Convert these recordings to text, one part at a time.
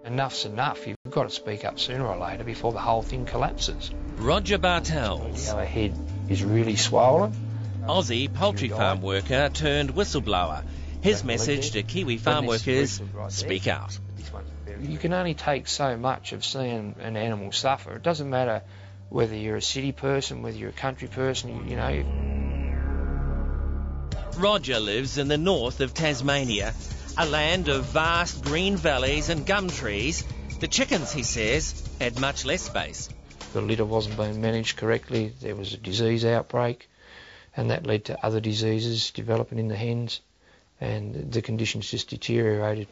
Enough's enough. You've got to speak up sooner or later before the whole thing collapses. Roger Bartels, Our head is really swollen. Aussie poultry farm worker turned whistleblower. His message to Kiwi farm workers, speak out. You can only take so much of seeing an animal suffer. It doesn't matter whether you're a city person, whether you're a country person, you know. Roger lives in the north of Tasmania, a land of vast green valleys and gum trees. The chickens, he says, had much less space. The litter wasn't being managed correctly. There was a disease outbreak, and that led to other diseases developing in the hens, and the conditions just deteriorated.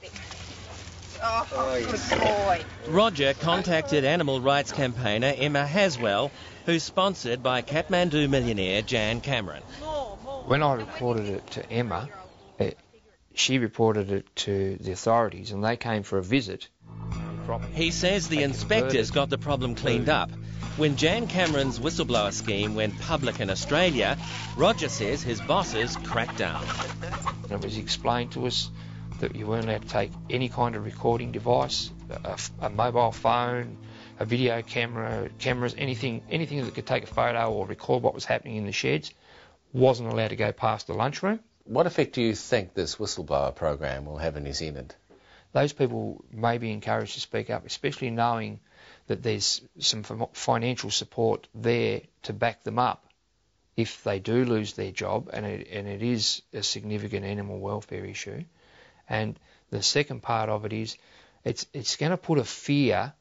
Oh, good boy. Roger contacted animal rights campaigner Emma Haswell, who's sponsored by Kathmandu millionaire Jan Cameron. When I reported it to Emma, she reported it to the authorities, and they came for a visit. He says the inspectors got the problem cleaned up. When Jan Cameron's whistleblower scheme went public in Australia, Roger says his bosses cracked down. It was explained to us that you weren't allowed to take any kind of recording device, a mobile phone, a video camera, cameras, anything that could take a photo or record what was happening in the sheds, wasn't allowed to go past the lunchroom. What effect do you think this whistleblower program will have in New Zealand? Those people may be encouraged to speak up, especially knowing that there's some financial support there to back them up if they do lose their job, and it is a significant animal welfare issue. And the second part of it is it's going to put a fear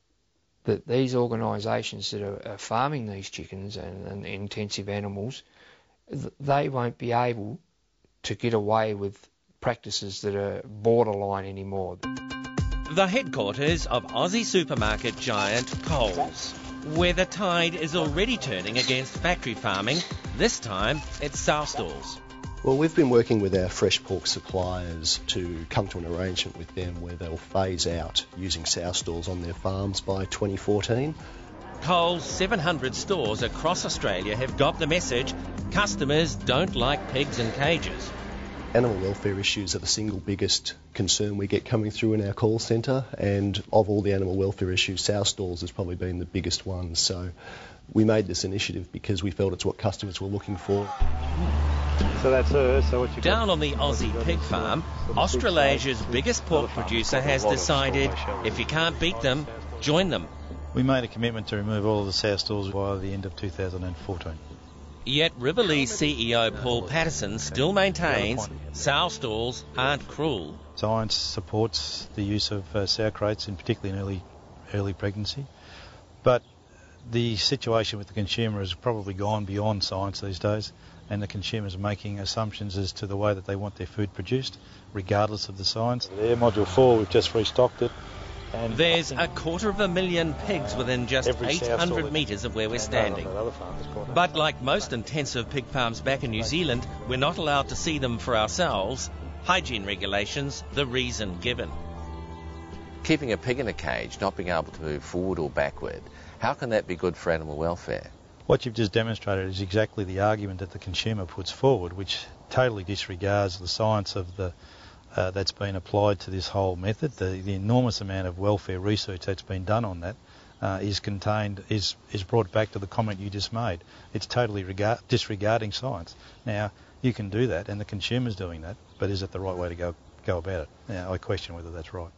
that these organisations that are farming these chickens and intensive animals, they won't be able to get away with practices that are borderline anymore. The headquarters of Aussie supermarket giant Coles, where the tide is already turning against factory farming. This time it's sow stalls. Well, we've been working with our fresh pork suppliers to come to an arrangement with them where they'll phase out using sow stalls on their farms by 2014. Coles' 700 stores across Australia have got the message: customers don't like pigs in cages. Animal welfare issues are the single biggest concern we get coming through in our call centre, and of all the animal welfare issues, sow stalls has probably been the biggest one. So we made this initiative because we felt it's what customers were looking for. So that's her. So what you Down on the Aussie pig farm, Australasia's biggest pork producer has decided if you can't beat them, join them. We made a commitment to remove all of the sow stalls by the end of 2014. Yet Riverlea CEO Paul Patterson still maintains sow stalls aren't cruel. Science supports the use of sow crates, and particularly in early pregnancy. But the situation with the consumer has probably gone beyond science these days, and the consumers are making assumptions as to the way that they want their food produced, regardless of the science. There, Module 4, we've just restocked it. And there's 250,000 pigs within just 800 metres of where we're standing. But like most intensive pig farms back in New Zealand, we're not allowed to see them for ourselves. Hygiene regulations, the reason given. Keeping a pig in a cage, not being able to move forward or backward, how can that be good for animal welfare? What you've just demonstrated is exactly the argument that the consumer puts forward, which totally disregards the science of the that's been applied to this whole method. The enormous amount of welfare research that's been done on that is brought back to the comment you just made. It's totally disregarding science. Now, you can do that, and the consumer's doing that, but is it the right way to go about it? Now, I question whether that's right.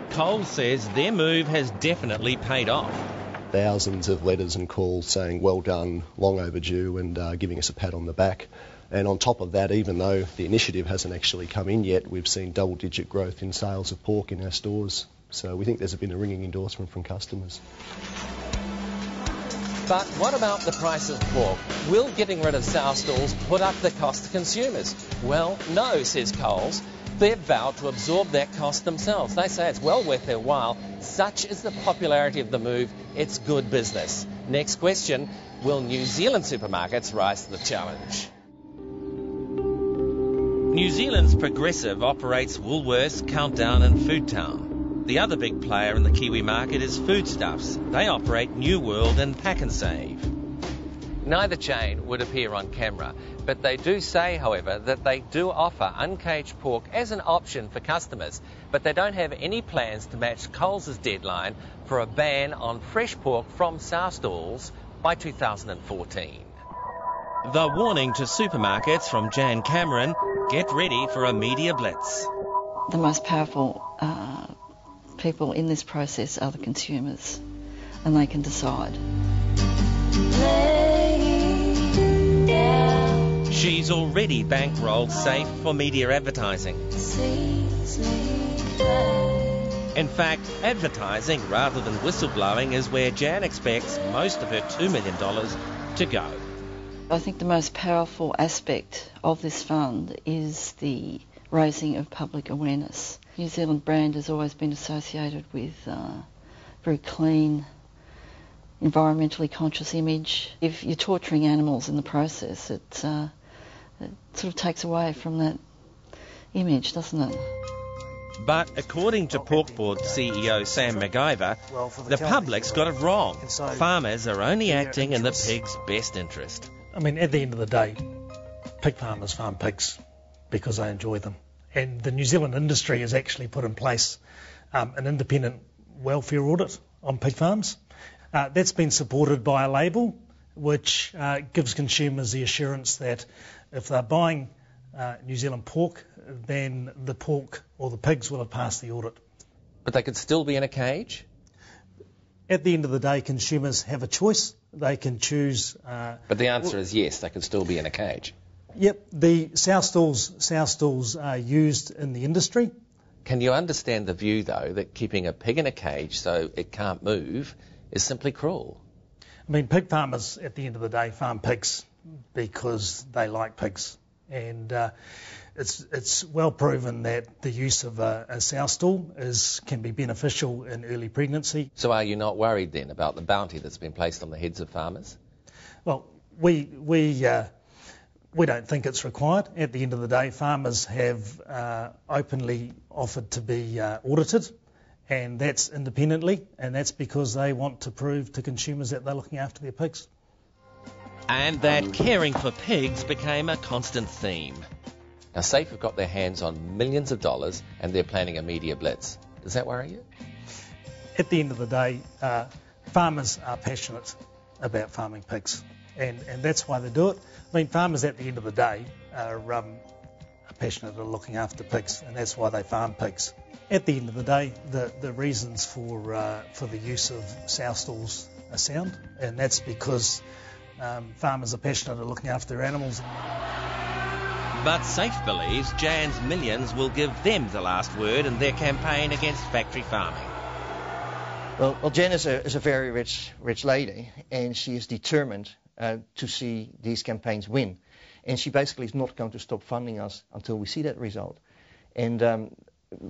Coles says their move has definitely paid off. Thousands of letters and calls saying well done, long overdue, and giving us a pat on the back. And on top of that, even though the initiative hasn't actually come in yet, we've seen double-digit growth in sales of pork in our stores. So we think there's been a ringing endorsement from customers. But what about the price of pork? Will getting rid of sow stalls put up the cost to consumers? Well, no, says Coles. They've vowed to absorb that cost themselves. They say it's well worth their while. Such is the popularity of the move, it's good business. Next question, will New Zealand supermarkets rise to the challenge? New Zealand's Progressive operates Woolworths, Countdown and Foodtown. The other big player in the Kiwi market is Foodstuffs. They operate New World and Pack and Save. Neither chain would appear on camera, but they do say, however, that they do offer uncaged pork as an option for customers, but they don't have any plans to match Coles' deadline for a ban on fresh pork from sow stalls by 2014. The warning to supermarkets from Jan Cameron: get ready for a media blitz. The most powerful people in this process are the consumers, and they can decide. She's already bankrolled SAFE for media advertising. In fact, advertising rather than whistleblowing is where Jan expects most of her $2 million to go. I think the most powerful aspect of this fund is the raising of public awareness. New Zealand brand has always been associated with very clean, environmentally conscious image. If you're torturing animals in the process, it sort of takes away from that image, doesn't it? But according to Pork Board CEO Sam McIvor, the public's got it wrong. Farmers are only acting in the pig's best interest. I mean, at the end of the day, pig farmers farm pigs because they enjoy them. And the New Zealand industry has actually put in place an independent welfare audit on pig farms. That's been supported by a label which gives consumers the assurance that if they're buying New Zealand pork, then the pork or the pigs will have passed the audit. But they could still be in a cage? At the end of the day, consumers have a choice. They can choose... but the answer is yes, they could still be in a cage. Yep, the sow stalls are used in the industry. Can you understand the view, though, that keeping a pig in a cage so it can't move is simply cruel? I mean, pig farmers, at the end of the day, farm pigs because they like pigs. And it's well proven that the use of a sow stall can be beneficial in early pregnancy. So are you not worried, then, about the bounty that's been placed on the heads of farmers? Well, we don't think it's required. At the end of the day, farmers have openly offered to be audited, and that's independently, and that's because they want to prove to consumers that they're looking after their pigs. And that caring for pigs became a constant theme. Now, SAFE have got their hands on millions of dollars, and they're planning a media blitz. Does that worry you? At the end of the day, farmers are passionate about farming pigs. And that's why they do it. I mean, farmers at the end of the day are passionate about looking after pigs, and that's why they farm pigs. At the end of the day, the reasons for the use of sow stalls are sound, and that's because farmers are passionate about looking after their animals. But SAFE believes Jan's millions will give them the last word in their campaign against factory farming. Well, Jan is a very rich lady, and she is determined to see these campaigns win. And she basically is not going to stop funding us until we see that result. And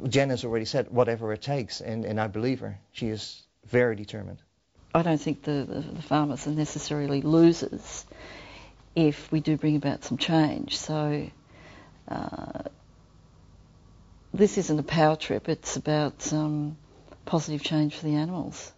Jan has already said whatever it takes, and I believe her. She is very determined. I don't think the farmers are necessarily losers if we do bring about some change. So this isn't a power trip, it's about positive change for the animals.